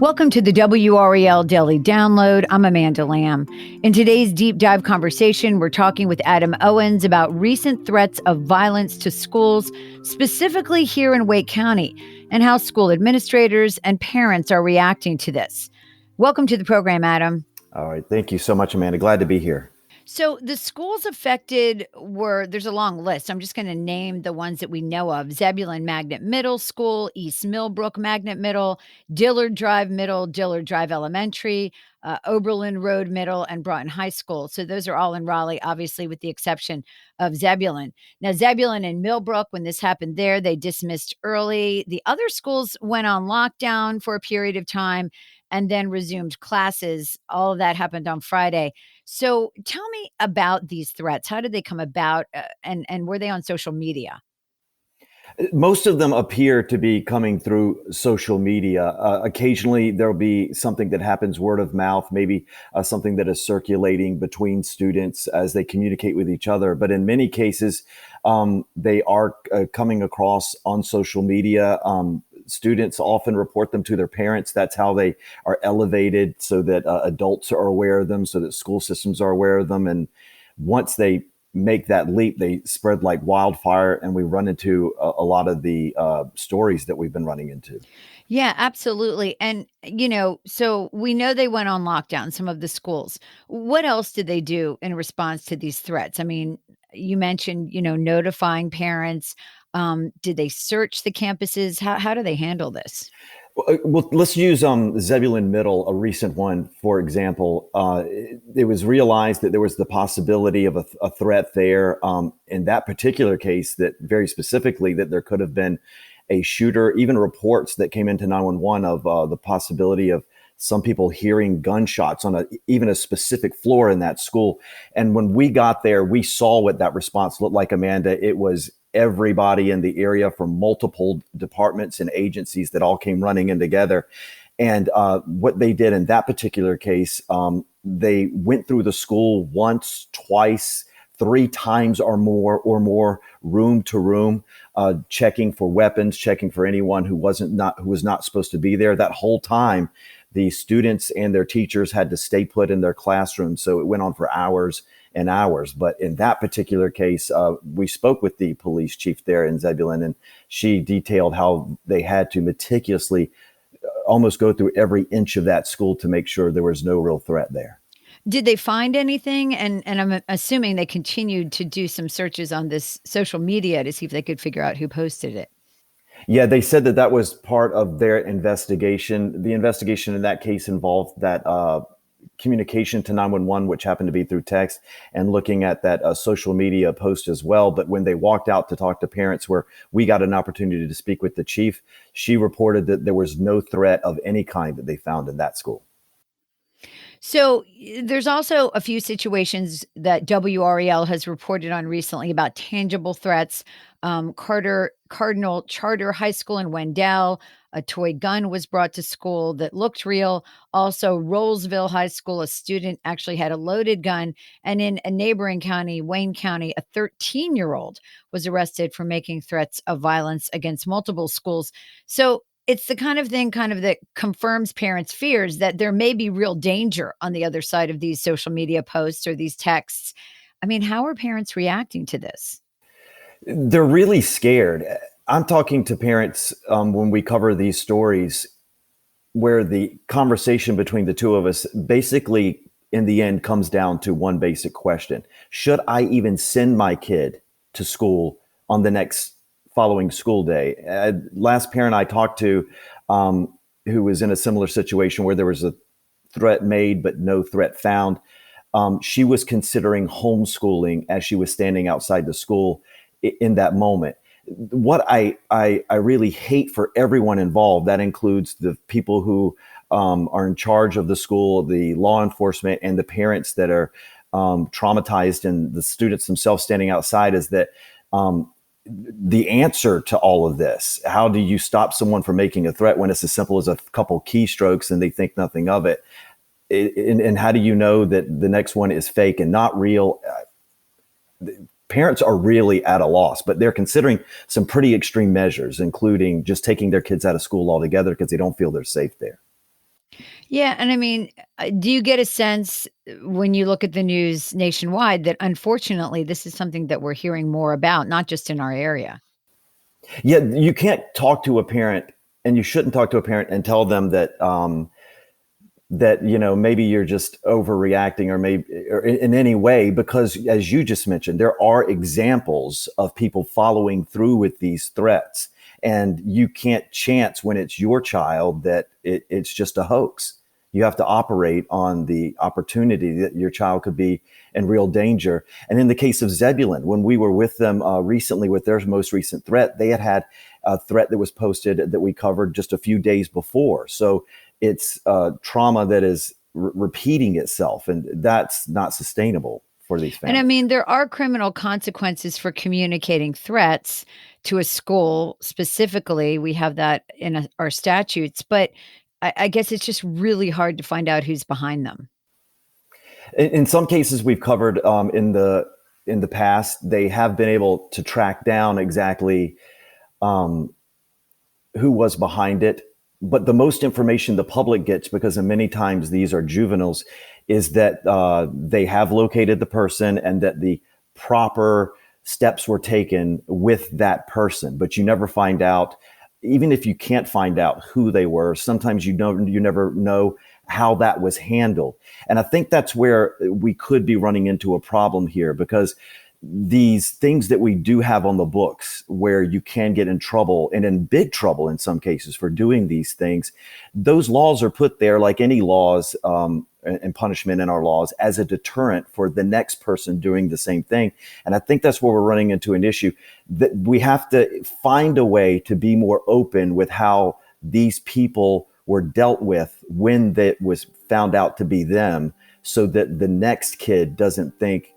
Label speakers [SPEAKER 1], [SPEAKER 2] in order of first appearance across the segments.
[SPEAKER 1] Welcome to the WRAL Daily Download. I'm Amanda Lamb. In today's deep dive conversation, we're talking with Adam Owens about recent threats of violence to schools, specifically here in Wake County, and how school administrators and parents are reacting to this. Welcome to the program, Adam.
[SPEAKER 2] All right. Thank you so much, Amanda. Glad to be here.
[SPEAKER 1] So the schools affected there's a long list. I'm just going to name the ones that we know of. Zebulon Magnet Middle School, East Millbrook Magnet Middle, Dillard Drive Middle, Dillard Drive Elementary, Oberlin Road Middle, and Broughton High School. So those are all in Raleigh, obviously, with the exception of Zebulon. Now, Zebulon and Millbrook, when this happened there, they dismissed early. The other schools went on lockdown for a period of time and then resumed classes. All of that happened on Friday. So tell me about these threats. How did they come about, and were they on social media?
[SPEAKER 2] Most of them appear to be coming through social media. Occasionally, there'll be something that happens word of mouth, maybe something that is circulating between students as they communicate with each other. But in many cases, they are coming across on social media. Students often report them to their parents. That's how they are elevated so that adults are aware of them, so that school systems are aware of them. And once they make that leap, they spread like wildfire, and we run into a lot of the stories that we've been running into.
[SPEAKER 1] Yeah, absolutely. And, so we know they went on lockdown, some of the schools. What else did they do in response to these threats? I mean, you mentioned, notifying parents. Did they search the campuses? How do they handle this?
[SPEAKER 2] Well, let's use Zebulon Middle, a recent one, for example. It was realized that there was the possibility of a threat there. In that particular case, that very specifically, that there could have been a shooter, even reports that came into 911 of the possibility of some people hearing gunshots on even a specific floor in that school. And when we got there, we saw what that response looked like, Amanda. It was everybody in the area from multiple departments and agencies that all came running in together. And what they did in that particular case, they went through the school once, twice, three times or more, room to room, checking for weapons, checking for anyone who was not supposed to be there. That whole time, the students and their teachers had to stay put in their classrooms. So it went on for hours and hours. But in that particular case, we spoke with the police chief there in Zebulon, and she detailed how they had to meticulously almost go through every inch of that school to make sure there was no real threat there.
[SPEAKER 1] Did they find anything? And I'm assuming they continued to do some searches on this social media to see if they could figure out who posted it.
[SPEAKER 2] Yeah, they said that was part of their investigation. The investigation in that case involved that communication to 911, which happened to be through text, and looking at that social media post as well. But when they walked out to talk to parents, where we got an opportunity to speak with the chief, she reported that there was no threat of any kind that they found in that school.
[SPEAKER 1] So there's also a few situations that WRAL has reported on recently about tangible threats. Cardinal Charter High School in Wendell, a toy gun was brought to school that looked real. Also, Rollsville High School, a student actually had a loaded gun. And in a neighboring county, Wayne County, a 13-year-old was arrested for making threats of violence against multiple schools. So it's the kind of thing that confirms parents' fears that there may be real danger on the other side of these social media posts or these texts. I mean, how are parents reacting to this?
[SPEAKER 2] They're really scared. I'm talking to parents when we cover these stories, where the conversation between the two of us basically in the end comes down to one basic question: should I even send my kid to school on the next following school day? Last parent I talked to, who was in a similar situation where there was a threat made but no threat found, she was considering homeschooling as she was standing outside the school in that moment. What I really hate for everyone involved, that includes the people who are in charge of the school, the law enforcement, and the parents that are traumatized, and the students themselves standing outside, is that the answer to all of this, how do you stop someone from making a threat when it's as simple as a couple keystrokes and they think nothing of it? And how do you know that the next one is fake and not real? Parents are really at a loss, but they're considering some pretty extreme measures, including just taking their kids out of school altogether because they don't feel they're safe there.
[SPEAKER 1] Yeah, and I mean, do you get a sense when you look at the news nationwide that unfortunately this is something that we're hearing more about, not just in our area?
[SPEAKER 2] Yeah, you can't talk to a parent, and you shouldn't talk to a parent and tell them that maybe you're just overreacting, or maybe or in any way, because as you just mentioned, there are examples of people following through with these threats, and you can't chance when it's your child that it's just a hoax. You have to operate on the opportunity that your child could be in real danger. And in the case of Zebulon, when we were with them recently with their most recent threat, they had a threat that was posted that we covered just a few days before. So it's trauma that is repeating itself, and that's not sustainable for these
[SPEAKER 1] And I
[SPEAKER 2] families.
[SPEAKER 1] mean, there are criminal consequences for communicating threats to a school specifically. We have that in our statutes, but I guess it's just really hard to find out who's behind them.
[SPEAKER 2] In some cases we've covered in the past, they have been able to track down exactly um, who was behind it. But the most information the public gets, because many times these are juveniles, is that they have located the person and that the proper steps were taken with that person. But you never find out, even if you can't find out who they were. Sometimes you never know how that was handled. And I think that's where we could be running into a problem here, because these things that we do have on the books where you can get in trouble, and in big trouble in some cases, for doing these things, those laws are put there, like any laws and punishment in our laws, as a deterrent for the next person doing the same thing. And I think that's where we're running into an issue, that we have to find a way to be more open with how these people were dealt with when that was found out to be them, so that the next kid doesn't think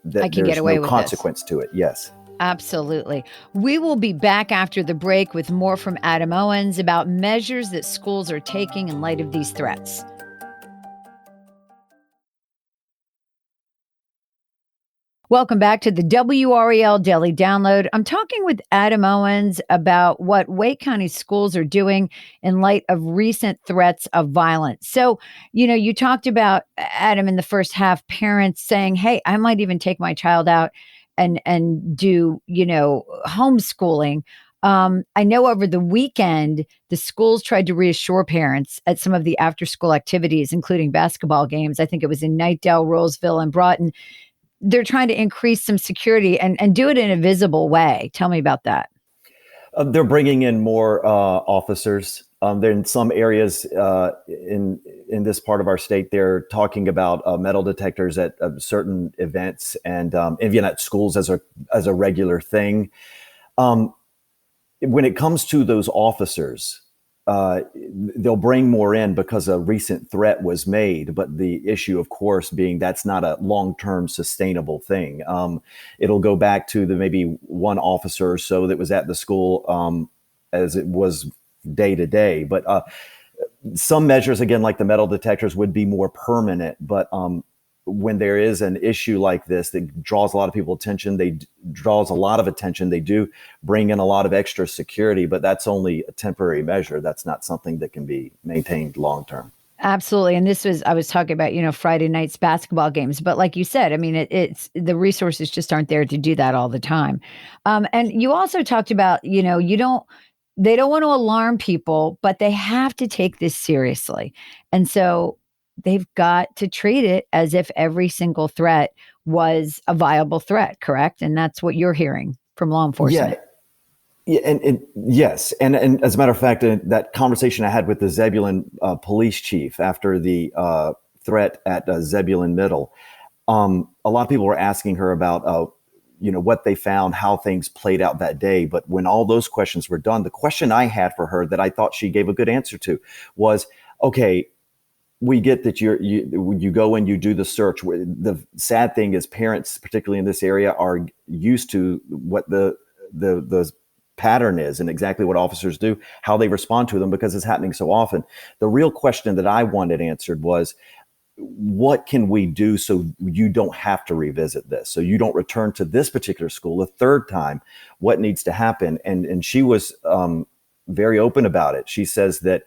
[SPEAKER 1] I
[SPEAKER 2] that
[SPEAKER 1] can get
[SPEAKER 2] there's no
[SPEAKER 1] away with this.
[SPEAKER 2] consequence to it. Yes.
[SPEAKER 1] Absolutely. We will be back after the break with more from Adam Owens about measures that schools are taking in light of these threats. Welcome back to the WRAL Daily Download. I'm talking with Adam Owens about what Wake County schools are doing in light of recent threats of violence. So, you talked about, Adam, in the first half, parents saying, "Hey, I might even take my child out and do, homeschooling." I know over the weekend, the schools tried to reassure parents at some of the after school activities, including basketball games. I think it was in Nightdale, Roseville, and Broughton. They're trying to increase some security and do it in a visible way. Tell me about that.
[SPEAKER 2] They're bringing in more officers. They're in some areas in this part of our state. They're talking about metal detectors at certain events, and even at schools as a regular thing. Um, when it comes to those officers, they'll bring more in because a recent threat was made. But the issue, of course, being that's not a long-term sustainable thing. It'll go back to the maybe one officer or so that was at the school as it was day to day. But some measures, again, like the metal detectors, would be more permanent. But when there is an issue like this that draws a lot of people attention, draws a lot of attention. They do bring in a lot of extra security, but that's only a temporary measure. That's not something that can be maintained long term.
[SPEAKER 1] Absolutely. And I was talking about, Friday nights basketball games. But like you said, I mean, it's the resources just aren't there to do that all the time. And you also talked about, they don't want to alarm people, but they have to take this seriously. And so they've got to treat it as if every single threat was a viable threat, correct? And that's what you're hearing from law
[SPEAKER 2] Yeah.
[SPEAKER 1] enforcement.
[SPEAKER 2] Yeah, and yes, and as a matter of fact, that conversation I had with the Zebulon police chief after the threat at Zebulon Middle, a lot of people were asking her about, what they found, how things played out that day. But when all those questions were done, the question I had for her that I thought she gave a good answer to was, okay, we get that you go and you do the search. The sad thing is parents, particularly in this area, are used to what the pattern is and exactly what officers do, how they respond to them, because it's happening so often. The real question that I wanted answered was, what can we do so you don't have to revisit this, so you don't return to this particular school a third time? What needs to happen? And she was very open about it. She says that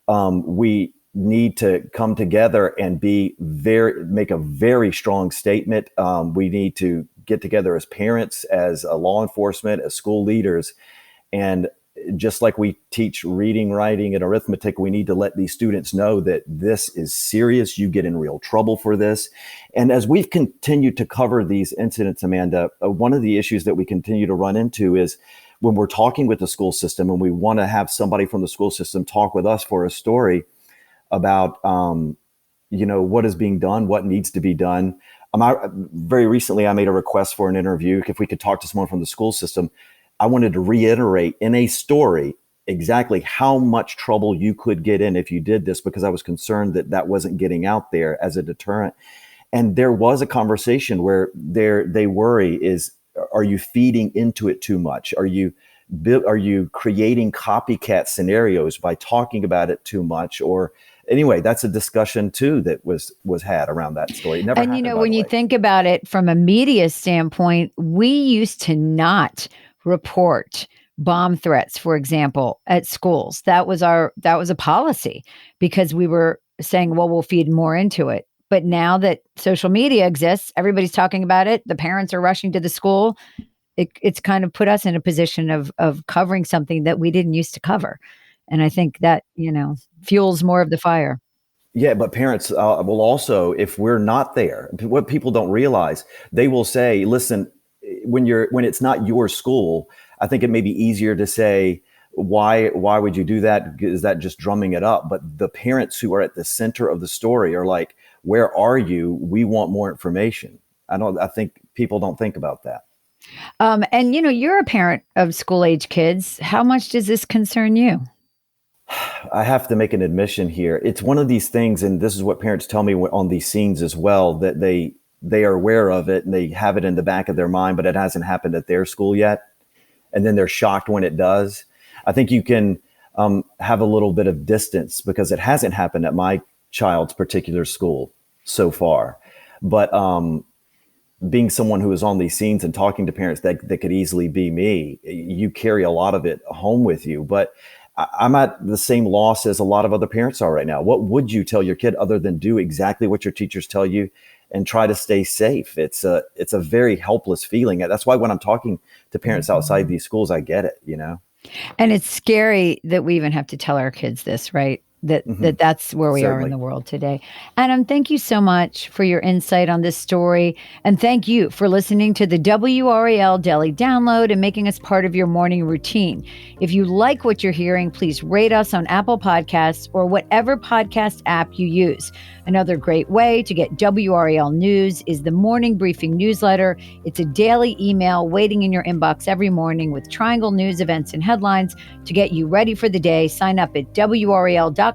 [SPEAKER 2] we need to come together and make a very strong statement. We need to get together as parents, as law enforcement, as school leaders, and just like we teach reading, writing, and arithmetic, we need to let these students know that this is serious. You get in real trouble for this. And as we've continued to cover these incidents, Amanda, one of the issues that we continue to run into is when we're talking with the school system and we want to have somebody from the school system talk with us for a story about, what is being done, what needs to be done. Very recently, I made a request for an interview. If we could talk to someone from the school system, I wanted to reiterate in a story exactly how much trouble you could get in if you did this, because I was concerned that that wasn't getting out there as a deterrent. And there was a conversation where they worry is, are you feeding into it too much? Are you creating copycat scenarios by talking about it too much? Or anyway, that's a discussion too that was had around that story. It never
[SPEAKER 1] And,
[SPEAKER 2] happened, by
[SPEAKER 1] when
[SPEAKER 2] the
[SPEAKER 1] you
[SPEAKER 2] way.
[SPEAKER 1] think about it from a media standpoint, we used to not report bomb threats, for example, at schools. That was a policy because we were saying, well, we'll feed more into it. But now that social media exists, everybody's talking about it. The parents are rushing to the school. It's kind of put us in a position of covering something that we didn't used to cover. And I think that, fuels more of the fire.
[SPEAKER 2] Yeah, but parents will also, if we're not there, what people don't realize, they will say, "Listen, when it's not your school, I think it may be easier to say, why would you do that? Is that just drumming it up?" But the parents who are at the center of the story are like, "Where are you? We want more information." I think people don't think about that.
[SPEAKER 1] And you're a parent of school age kids. How much does this concern you?
[SPEAKER 2] I have to make an admission here. It's one of these things, and this is what parents tell me on these scenes as well, that they are aware of it and they have it in the back of their mind, but it hasn't happened at their school yet, and then they're shocked when it does. I think you can have a little bit of distance because it hasn't happened at my child's particular school so far. But being someone who is on these scenes and talking to parents that could easily be me, you carry a lot of it home with you. But I'm at the same loss as a lot of other parents are right now. What would you tell your kid other than do exactly what your teachers tell you and try to stay safe? It's a very helpless feeling. That's why when I'm talking to parents outside these schools, I get it.
[SPEAKER 1] And it's scary that we even have to tell our kids this, right?
[SPEAKER 2] Hmm.
[SPEAKER 1] That's where we are in
[SPEAKER 2] Certainly.
[SPEAKER 1] the world today. Adam, thank you so much for your insight on this story. And thank you for listening to the WRAL Daily Download and making us part of your morning routine. If you like what you're hearing, please rate us on Apple Podcasts or whatever podcast app you use. Another great way to get WRAL news is the Morning Briefing newsletter. It's a daily email waiting in your inbox every morning with Triangle news, events, and headlines to get you ready for the day. Sign up at WRAL.com/newsletter.